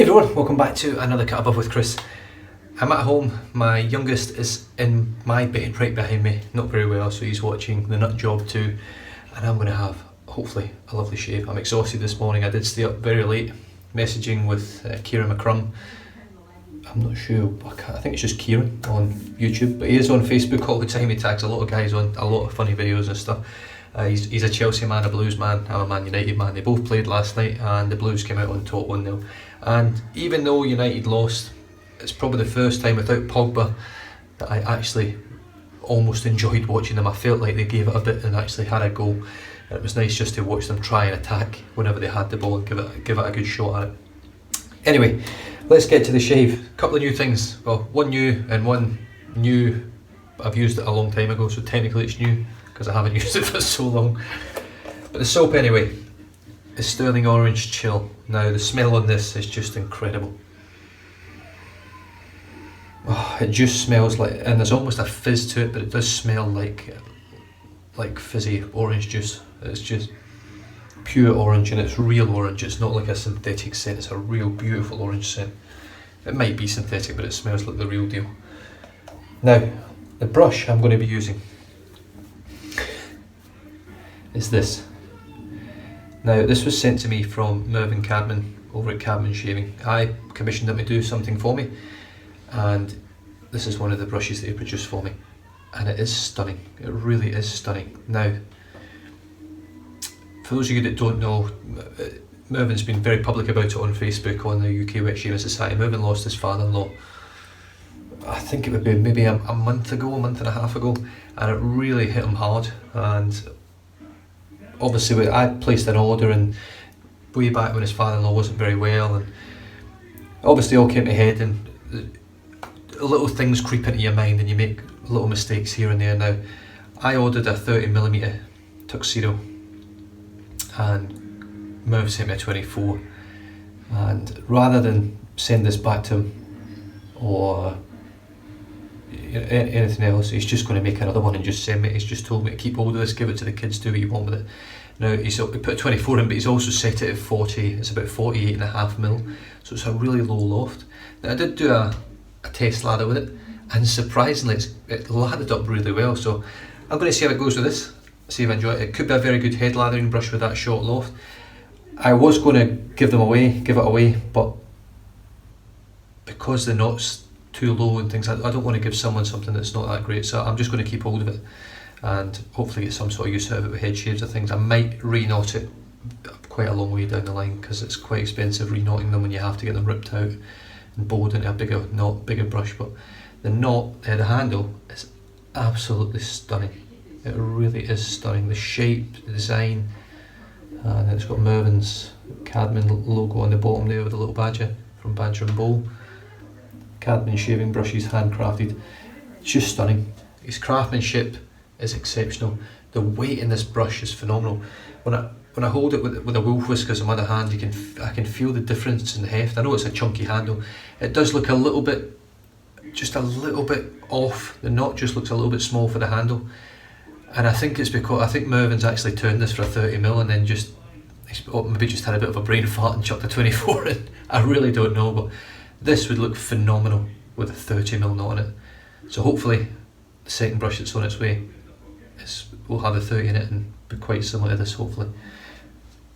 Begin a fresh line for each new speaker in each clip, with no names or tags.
everyone, welcome back to another Cut Above with Chris. I'm at home, my youngest is in my bed right behind me, not very well, so he's watching The Nut Job too, and I'm going to have, hopefully, a lovely shave. I'm exhausted this morning, I did stay up very late, messaging with Kieran McCrum. I'm not sure, I think it's just Kieran on YouTube, but he is on Facebook all the time. He tags a lot of guys on a lot of funny videos and stuff. He's a Chelsea man, a Blues man, I'm a Man United man. They both played last night and the Blues came out on top 1-0. And even though United lost, it's probably the first time without Pogba that I actually almost enjoyed watching them. I felt like they gave it a bit and actually had a goal. And it was nice just to watch them try and attack whenever they had the ball and give it a good shot at it. Anyway, let's get to the shave. A couple of new things. Well, one new and one new. I've used it a long time ago, so technically it's new because I haven't used it for so long. But the soap anyway is Stirling Orange Chill. Now the smell on this is just incredible. Oh, it just smells like, and there's almost a fizz to it, but it does smell like fizzy orange juice. It's just pure orange, and it's real orange. It's not like a synthetic scent, it's a real beautiful orange scent. It might be synthetic, but it smells like the real deal. Now, the brush I'm going to be using is this. Now, this was sent to me from Mervyn Cadman over at Cadman Shaving. I commissioned him to do something for me, and this is one of the brushes that he produced for me, and it is stunning. It really is stunning. Now, for those of you that don't know, Mervyn's been very public about it on Facebook, on the UK Wet Shaving Society. Mervyn lost his father-in-law, I think it would be maybe a month and a half ago, and it really hit him hard. And obviously I placed an order, and way back when his father-in-law wasn't very well, and obviously all came to head, and little things creep into your mind and you make little mistakes here and there. Now, I ordered a 30mm tuxedo and Merv sent me a 24, and rather than send this back to him or anything else, he's just going to make another one and just send me. He's just told me to keep hold of this, give it to the kids, do what you want with it. Now, he put a 24 in, but he's also set it at 40, it's about 48.5mm, so it's a really low loft. Now, I did do a test lather with it, and surprisingly it lathered up really well, so I'm going to see how it goes with this, see if I enjoy it. It could be a very good head lathering brush with that short loft. I was going to give it away, but because the knot's too low and things, I don't want to give someone something that's not that great, so I'm just going to keep hold of it and hopefully get some sort of use out of it with head shaves or things. I might re-knot it quite a long way down the line because it's quite expensive re-knotting them when you have to get them ripped out and bowled into a bigger knot, bigger brush. But the knot, the handle is absolutely stunning. It really is stunning. The shape, the design, and then it's got Mervyn's Cadman logo on the bottom there with a little badger from Badger and Bowl. Cadman shaving brushes, handcrafted. It's just stunning. His craftsmanship is exceptional. The weight in this brush is phenomenal. When I hold it with a wolf whiskers on my other hand, I can feel the difference in the heft. I know it's a chunky handle. It does look a little bit, just a little bit off. The knot just looks a little bit small for the handle, and I think it's because I think Mervyn's actually turned this for a 30mm and then maybe just had a bit of a brain fart and chucked a 24 in. I really don't know, but this would look phenomenal with a 30mm knot on it. So hopefully the second brush that's on its way will have a 30 in it and be quite similar to this, hopefully.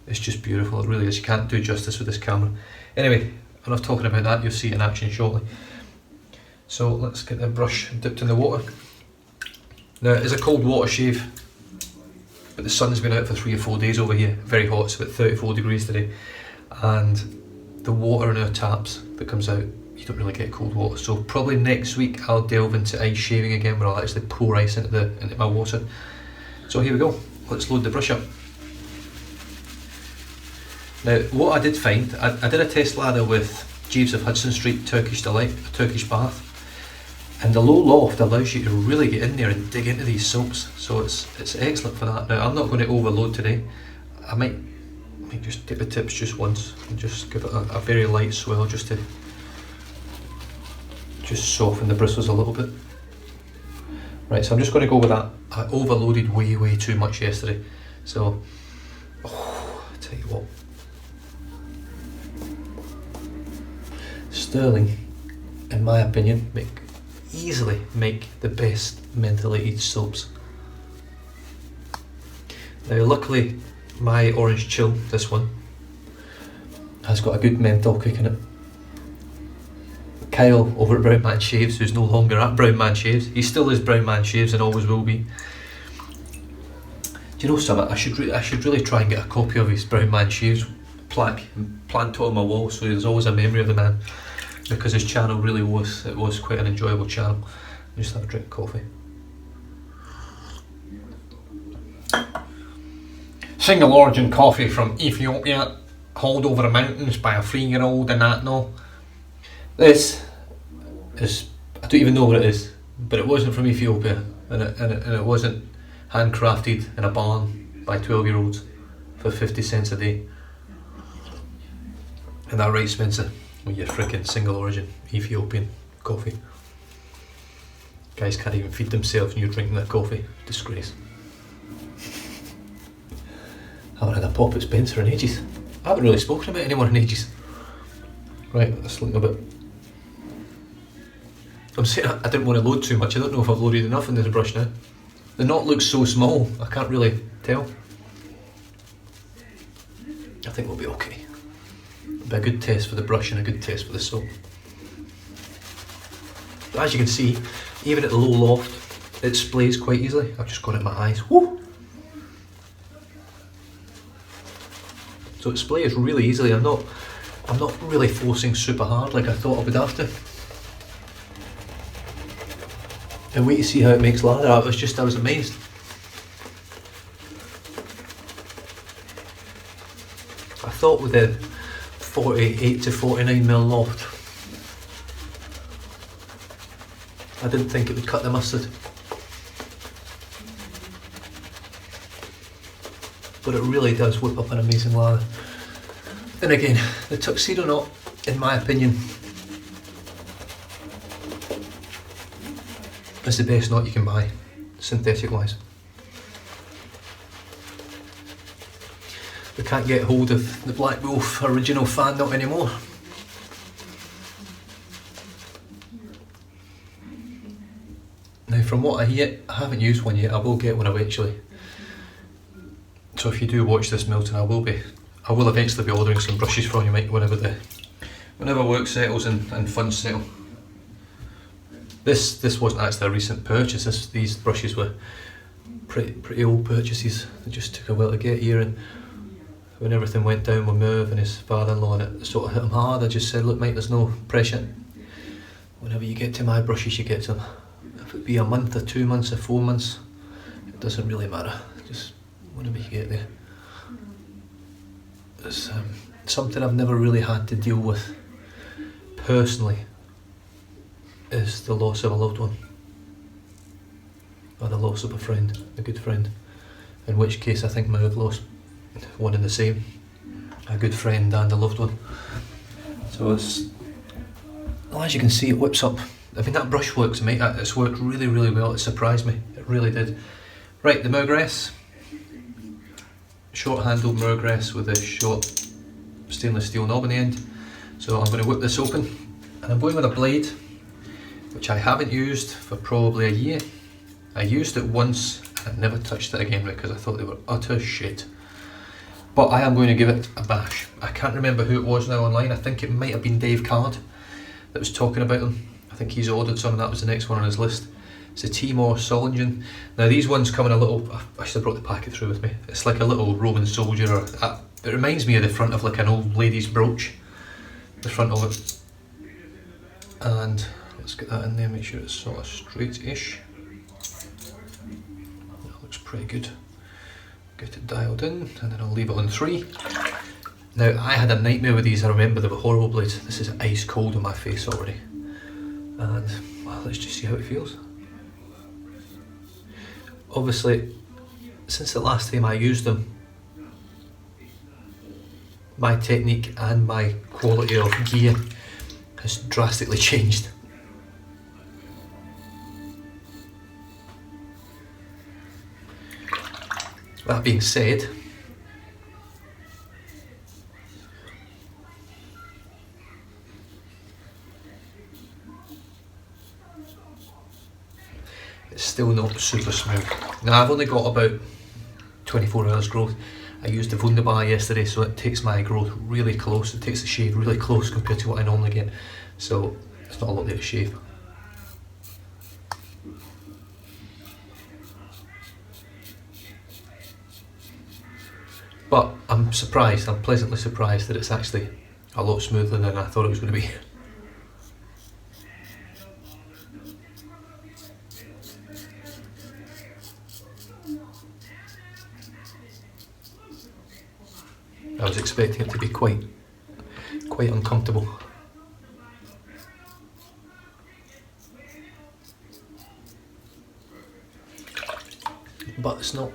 It's just beautiful, it really is. You can't do justice with this camera. Anyway, enough talking about that, you'll see it in action shortly. So let's get the brush dipped in the water. Now, it is a cold water shave, but the sun's been out for 3 or 4 days over here. Very hot, it's about 34 degrees today. And the water in our taps that comes out, you don't really get cold water. So probably next week I'll delve into ice shaving again, where I'll actually pour ice into my water. So here we go, let's load the brush up. Now, what I did find, I did a test lather with Jeeves of Hudson Street Turkish Delight, a Turkish bath, and the low loft allows you to really get in there and dig into these soaps, so it's excellent for that. Now, I'm not going to overload today. I might just dip the tips just once and just give it a very light swirl just to soften the bristles a little bit. Right, so I'm just going to go with that. I overloaded way too much yesterday, so I tell you what, Stirling, in my opinion, easily make the best mentally aged soaps. Now luckily my orange chill, this one, has got a good menthol kick in it. Kyle over at Brown Man Shaves, who's no longer at Brown Man Shaves, he still is Brown Man Shaves and always will be. Do you know something? I should really try and get a copy of his Brown Man Shaves plaque and plant it on my wall so there's always a memory of the man, because his channel really was quite an enjoyable channel. I'll just have a drink of coffee. Single origin coffee from Ethiopia, hauled over the mountains by a 3-year-old and that and all. This is, I don't even know what it is, but it wasn't from Ethiopia, and it wasn't handcrafted in a barn by 12-year-olds for 50 cents a day. And that right, Spencer, with your freaking single origin Ethiopian coffee. Guys can't even feed themselves and you're drinking their coffee. Disgrace. I haven't had a pop at Spencer in ages. I haven't really spoken about anyone in ages. Right, let's look a bit. I'm saying I didn't want to load too much. I don't know if I've loaded enough into the brush now. The knot looks so small, I can't really tell. I think we'll be okay. It'll be a good test for the brush and a good test for the soap. But as you can see, even at the low loft, it sprays quite easily. I've just got it in my eyes. Woo! So it sprays really easily. I'm not really forcing super hard like I thought I would have to. And wait to see how it makes lather. I was amazed. I thought with the 48 to 49mm loft, I didn't think it would cut the mustard. But it really does whip up an amazing lather. And again, the tuxedo knot, in my opinion, is the best knot you can buy, synthetic wise. We can't get hold of the Black Wolf original fan knot anymore. Now from what I hear, I haven't used one yet. I will get one eventually. So if you do watch this, Milton, I will eventually be ordering some brushes from you, mate, whenever work settles and funds settle. This wasn't actually a recent purchase. These brushes were pretty old purchases. They just took a while to get here, and when everything went down with Merv and his father-in-law and it sort of hit him hard, I just said, look mate, there's no pressure. Whenever you get to my brushes, you get to them. If it be a month or 2 months or 4 months, it doesn't really matter. Just whenever you get there. It's something I've never really had to deal with personally, is the loss of a loved one, or the loss of a friend, a good friend, in which case I think Merv lost one and the same, a good friend and a loved one. So it's, well, as you can see, it whips up. I mean, that brush works, mate. It's worked really, really well. It surprised me. It really did. Right, the Mergress. Short-handled Mergress with a short stainless steel knob on the end. So I'm going to whip this open, and I'm going with a blade, which I haven't used for probably a year. I used it once and I never touched it again because I thought they were utter shit. But I am going to give it a bash. I can't remember who it was now online. I think it might have been Dave Card that was talking about them. I think he's ordered some and that was the next one on his list. It's a Timor Solingen. Now these ones come in a little, I should have brought the packet through with me. It's like a little Roman soldier, or it reminds me of the front of like an old lady's brooch. The front of it. And let's get that in there, make sure it's sort of straight-ish. That looks pretty good. Get it dialed in, and then I'll leave it on 3. Now, I had a nightmare with these. I remember they were horrible blades. This is ice cold on my face already. And, well, let's just see how it feels. Obviously, since the last time I used them, my technique and my quality of gear has drastically changed. That being said, It's still not super smooth. Now I've only got about 24 hours growth. I used the Wunderbar yesterday, so it takes my growth really close. It takes the shave really close compared to what I normally get. So it's not a lot there to shave. But I'm pleasantly surprised that it's actually a lot smoother than I thought it was going to be. I was expecting it to be quite uncomfortable. But it's not.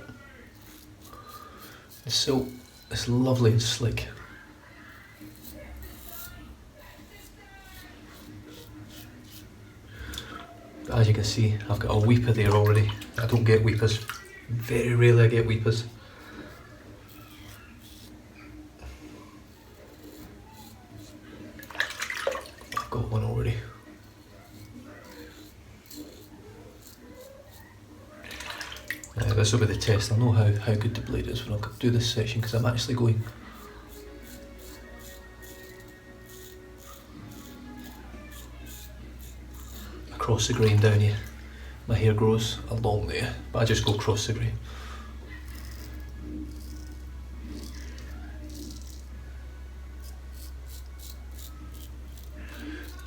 It's lovely and slick. As you can see, I've got a weeper there already. I don't get weepers. Very rarely I get weepers. I've got one already. This will be the test. I'll know how good the blade is when I do this section, because I'm actually going across the grain down here. My hair grows along there, but I just go across the grain.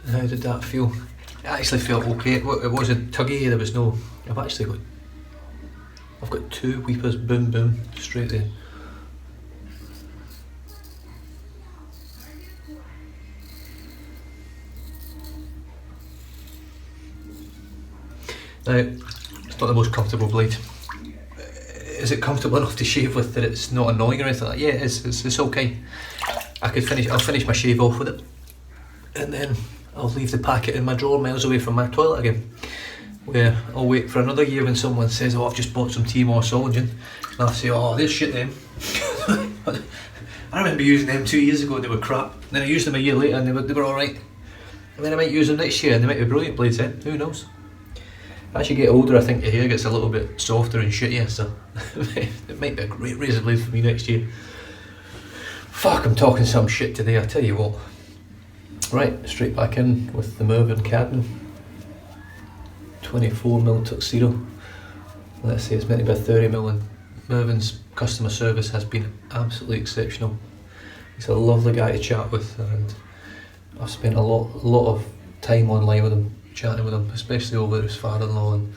How did that feel? It actually felt okay. It wasn't tuggy. There was no. I've got two weepers, boom boom, straight there. Now, it's not the most comfortable blade. Is it comfortable enough to shave with that it's not annoying or anything like that? Yeah, it is. It's okay. I'll finish my shave off with it, and then I'll leave the packet in my drawer miles away from my toilet again, where I'll wait for another year when someone says, oh, I've just bought some Timor Soligen, and I'll say, oh, this shit then. I remember using them 2 years ago and they were crap. And then I used them a year later and they were alright. And then I might use them next year and they might be brilliant blades then, who knows. As you get older, I think your hair gets a little bit softer and shittier, so it might be a great razor blade for me next year. Fuck, I'm talking some shit today, I tell you what. Right, straight back in with the Mergress Cadman. 24mm tuxedo. Let's say it's meant to be a 30mm, and Mervin's customer service has been absolutely exceptional. He's a lovely guy to chat with, and I've spent a lot of time online with him, chatting with him, especially over his father-in-law. And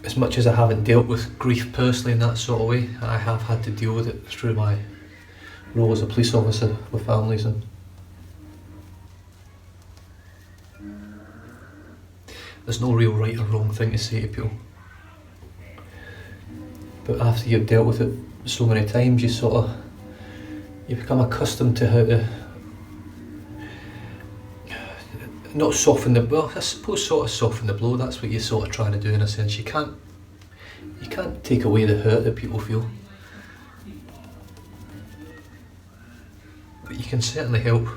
as much as I haven't dealt with grief personally in that sort of way, I have had to deal with it through my role as a police officer with families. And there's no real right or wrong thing to say to people, but after you've dealt with it so many times, you become accustomed to how to not soften the, well, I suppose sort of soften the blow. That's what you're sort of trying to do in a sense. You can't take away the hurt that people feel, but you can certainly help.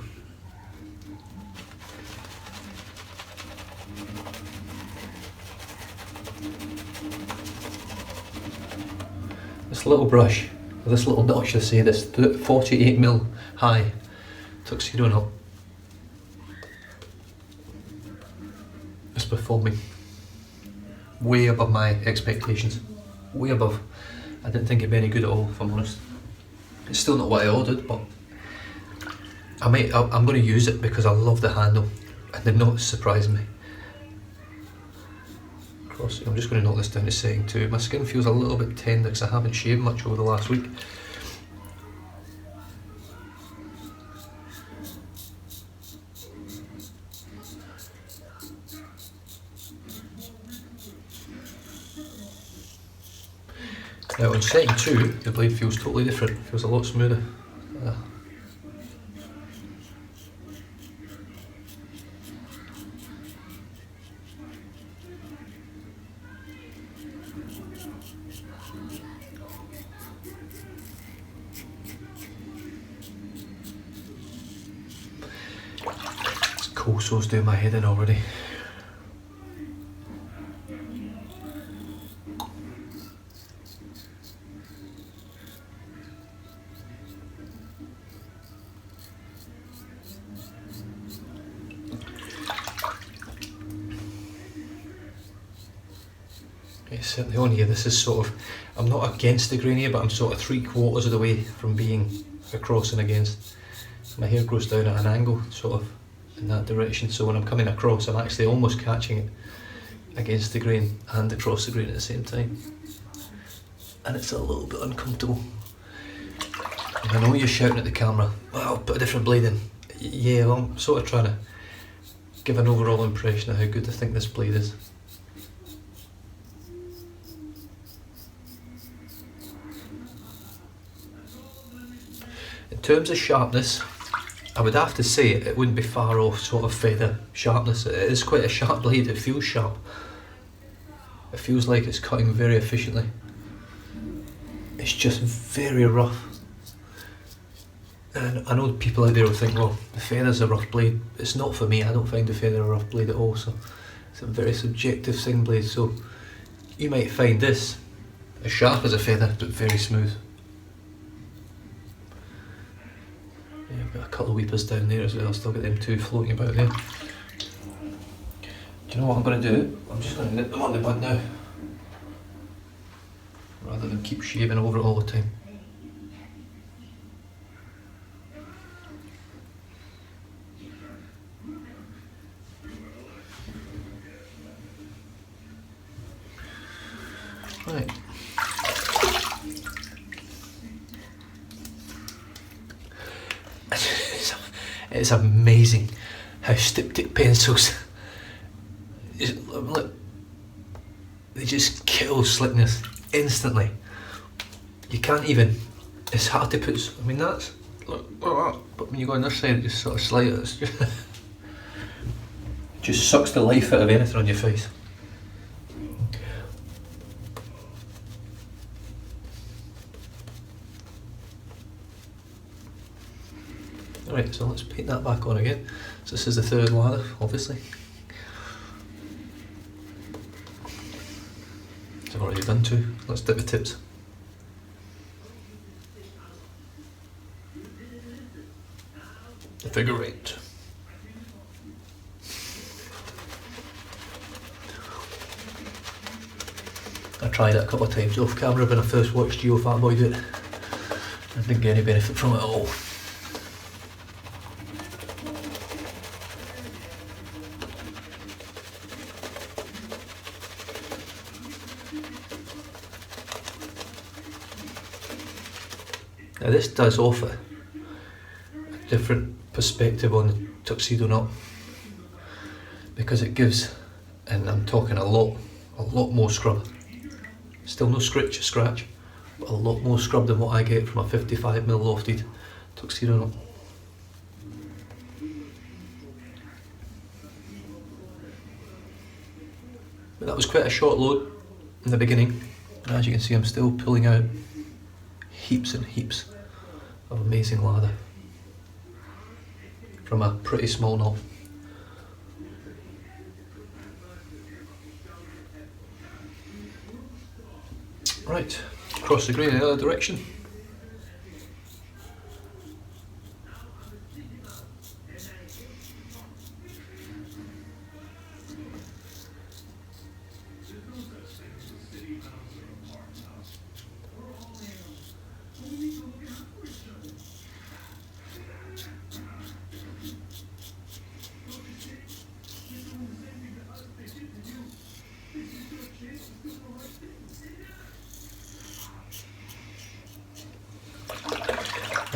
This little brush, or this little notch, should I say, this 48mm high tuxedo knot is performing way above my expectations, way above. I didn't think it'd be any good at all, if I'm honest. It's still not what I ordered, but I'm going to use it because I love the handle and the knot's surprising me. I'm just going to knock this down to setting 2. My skin feels a little bit tender because I haven't shaved much over the last week. Now on setting 2, the blade feels totally different, it feels a lot smoother. Cold sore's doing my head in already. It's certainly on here. This is sort of, I'm not against the grain here, but I'm sort of 3/4 of the way from being across and against. My hair goes down at an angle, sort of in that direction, so when I'm coming across I'm actually almost catching it against the grain and across the grain at the same time. And it's a little bit uncomfortable. And I know you're shouting at the camera, well, put a different blade in. Yeah, well, I'm sort of trying to give an overall impression of how good I think this blade is. In terms of sharpness, I would have to say it wouldn't be far off sort of feather sharpness. It is quite a sharp blade, it feels sharp. It feels like it's cutting very efficiently. It's just very rough. And I know people out there will think, well, the feather's a rough blade. It's not for me, I don't find the feather a rough blade at all, so it's a very subjective sing blade, so you might find this as sharp as a feather, but very smooth. Yeah, I've got a couple of weepers down there as well, I'll still get them two floating about there. Do you know what I'm going to do? I'm just going to nip them on the bud now, rather than keep shaving over it all the time. Right. It's amazing how styptic pencils, look, they just kill slickness instantly. You can't even, it's hard to put, I mean that's, look, but when you go on this side it just sort of slides, it just sucks the life out of anything on your face. Right, so let's paint that back on again. So this is the third lather, obviously. I've already done two. Let's dip the tips. The figure eight. I tried it a couple of times off camera when I first watched Geo Fatboy do it. I didn't get any benefit from it at all. Now this does offer a different perspective on the tuxedo knot, because it gives, and I'm talking a lot more scrub. Still no scratch, but a lot more scrub than what I get from a 55mm lofted tuxedo knot. But that was quite a short load in the beginning, and as you can see I'm still pulling out heaps and heaps of amazing lather from a pretty small knot. Right, across the grain in the other direction.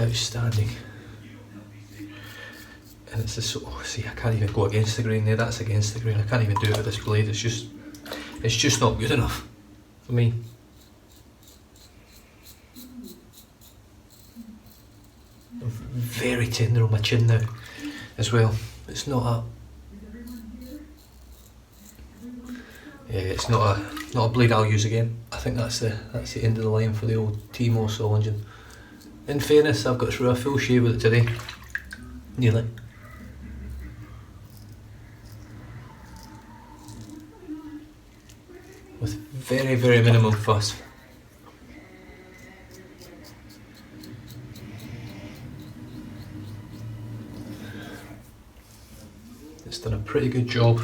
Outstanding. And it's just so, see, I can't even go against the grain there, that's against the grain, I can't even do it with this blade, it's just not good enough for me. I'm very tender on my chin now as well. It's not a, yeah, it's not a blade I'll use again. I think that's the end of the line for the old Timo saw engine. In fairness, I've got through a full shave with it today, nearly. With very, very minimum fuss. It's done a pretty good job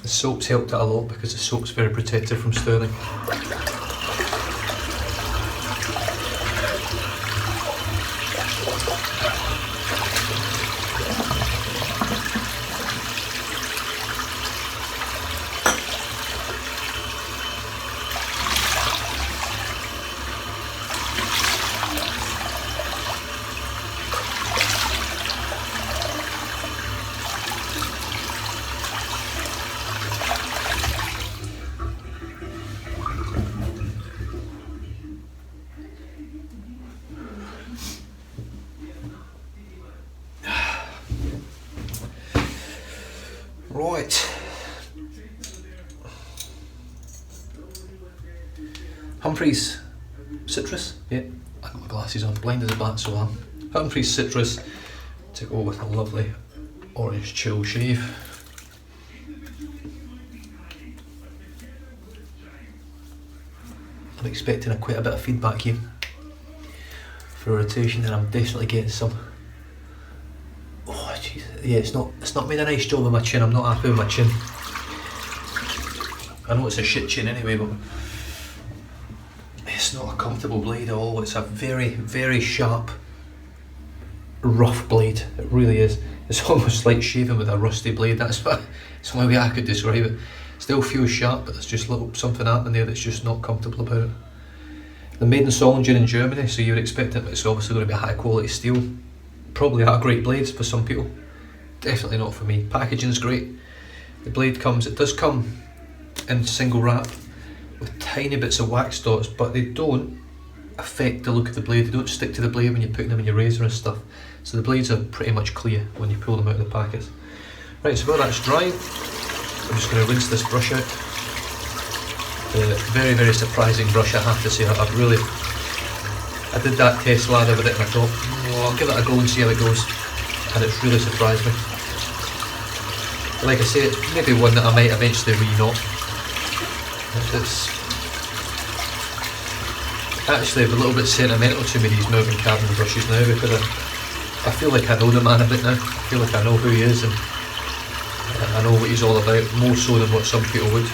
The soap's helped it a lot because the soap's very protective from Stirling. Right. Humphreys citrus. Yeah, I got my glasses on. Blind as a bat, so I'm. Humphreys citrus to go with a lovely orange chill shave. I'm expecting quite a bit of feedback here for rotation, and I'm definitely getting some. Oh jeez, yeah, it's not made a nice job of my chin. I'm not happy with my chin. I know it's a shit chin anyway, but it's not a comfortable blade at all. It's a very, very sharp, rough blade. It really is. It's almost like shaving with a rusty blade. That's the only way I could describe it. Still feels sharp, but there's just something happening there that's just not comfortable about it. They're made in Solingen in Germany, so you'd expect it. It's obviously going to be high quality steel. Probably are great blades for some people. Definitely not for me. Packaging's great. The blade does come in single wrap with tiny bits of wax dots, but they don't affect the look of the blade. They don't stick to the blade when you're putting them in your razor and stuff. So the blades are pretty much clear when you pull them out of the packets. Right, so while that's drying, I'm just going to rinse this brush out. Very, very surprising brush, I have to say. I did that test lather with it and I thought, oh, I'll give it a go and see how it goes. And it's really surprised me. Like I say, it's maybe one that I might eventually re-knot. It's actually a little bit sentimental to me, these Mergress Cadman brushes now, because I feel like I know the man a bit now. I feel like I know who he is and I know what he's all about, more so than what some people would.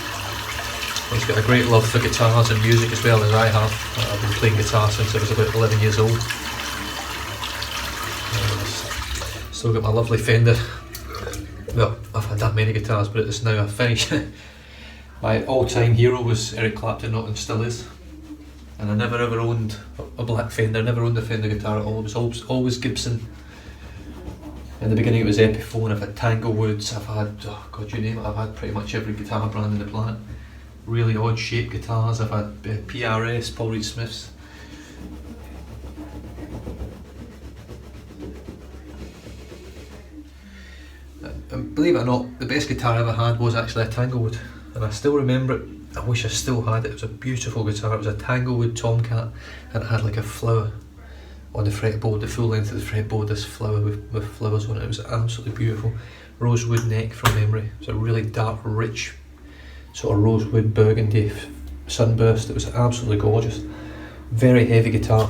He's got a great love for guitars and music as well as I have. I've been playing guitar since I was about 11 years old. Still got my lovely Fender. Well, I've had that many guitars, but it's now a finish. My all-time hero was Eric Clapton, and still is. And I never ever owned a black Fender, never owned a Fender guitar at all. It was always Gibson. In the beginning it was Epiphone, I've had Tanglewoods, I've had, oh god, you name it, I've had pretty much every guitar brand in the planet. Really odd shaped guitars, I've had PRS, Paul Reed Smiths. And believe it or not, the best guitar I ever had was actually a Tanglewood. And I still remember it. I wish I still had it. It was a beautiful guitar. It was a Tanglewood Tomcat and it had like a flower on the fretboard, the full length of the fretboard, this flower with flowers on it. It was absolutely beautiful. Rosewood neck from memory. It was a really dark, rich sort of rosewood burgundy sunburst. It was absolutely gorgeous. Very heavy guitar,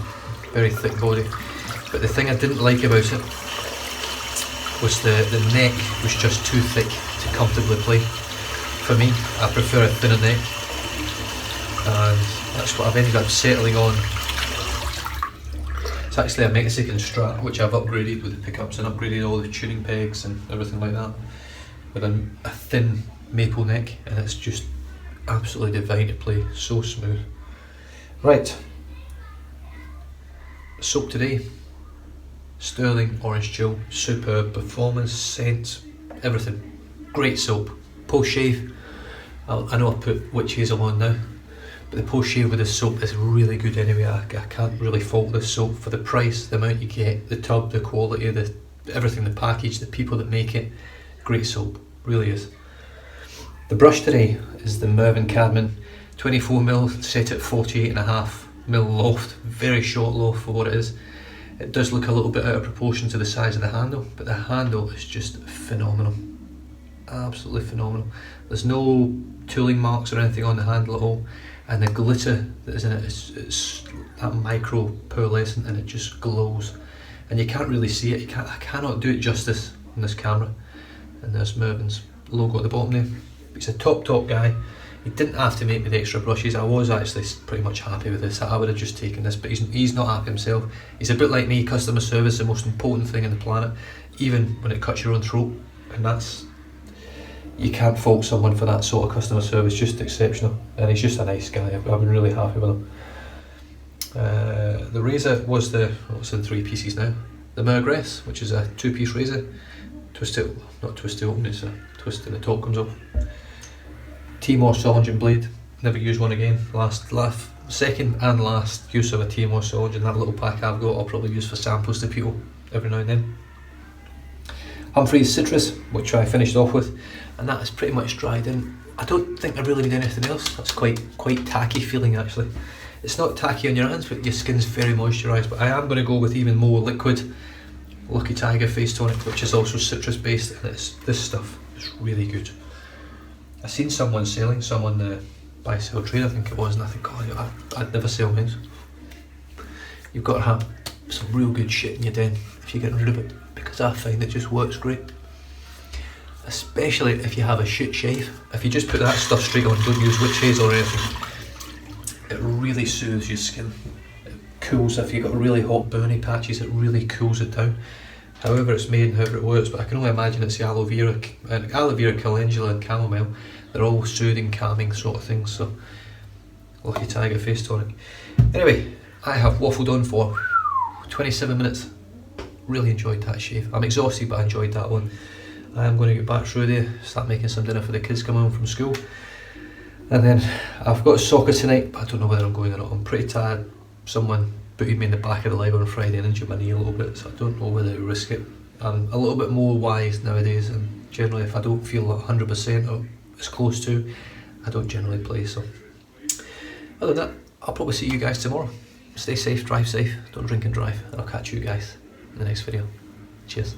very thick body. But the thing I didn't like about it was the neck was just too thick to comfortably play. For me, I prefer a thinner neck, and that's what I've ended up settling on. It's actually a Mexican Strat, which I've upgraded with the pickups and upgraded all the tuning pegs and everything like that, with a thin maple neck, and it's just absolutely divine to play, so smooth. Right, soap today, Stirling Orange Chill, superb performance, scent, everything, great soap. Post shave, I know I put witch hazel on now, but the post shave with this soap is really good anyway. I can't really fault this soap for the price, the amount you get, the tub, the quality, everything, the package, the people that make it. Great soap, really is. The brush today is the Mergress Cadman 24mm set at 48.5mm loft, very short loft for what it is. It does look a little bit out of proportion to the size of the handle, but the handle is just phenomenal. Absolutely phenomenal. There's no tooling marks or anything on the handle at all, and the glitter that is in it is that micro pearlescent, and it just glows, and you can't really see it. I cannot do it justice on this camera. And there's Mergress logo at the bottom there. He's a top guy. He didn't have to make me the extra brushes. I was actually pretty much happy with this. I would have just taken this, but he's not happy himself. He's a bit like me. Customer service is the most important thing on the planet, even when it cuts your own throat, and that's, you can't fault someone for that sort of customer service. Just exceptional, and he's just a nice guy. I've been really happy with him. The razor was what's in 3 pieces now, the Mergress, which is a 2-piece razor. Twist it, not twist it open, it's a twist and the top comes off. Timor Solingen blade, never used one again. Second and last use of a Timor Solingen. That little pack I've got, I'll probably use for samples to people every now and then. Humphreys Citrus, which I finished off with, and that is pretty much dried in. I don't think I really need anything else. That's quite tacky feeling actually. It's not tacky on your hands, but your skin's very moisturised. But I am going to go with even more liquid Lucky Tiger face tonic, which is also citrus based, and this stuff is really good. I seen someone selling some on the buy sell trade, I think it was, and I think, oh, I'd never sell mine. You've got to have some real good shit in your den if you're getting rid of it, because I find it just works great. Especially if you have a shit shave. If you just put that stuff straight on, don't use witch hazel or anything, it really soothes your skin. It cools. If you've got really hot burny patches, it really cools it down. However it's made and however it works, but I can only imagine it's the aloe vera, calendula and chamomile. They're all soothing, calming sort of things, so Lucky Tiger face tonic. Anyway, I have waffled on for 27 minutes. Really enjoyed that shave. I'm exhausted, but I enjoyed that one. I am going to get back through there, start making some dinner for the kids coming home from school. And then I've got soccer tonight, but I don't know whether I'm going or not. I'm pretty tired. Someone booted me in the back of the leg on Friday and injured my knee a little bit, so I don't know whether to risk it. I'm a little bit more wise nowadays, and generally if I don't feel 100% or as close to, I don't generally play. So other than that, I'll probably see you guys tomorrow. Stay safe, drive safe, don't drink and drive, and I'll catch you guys in the next video. Cheers.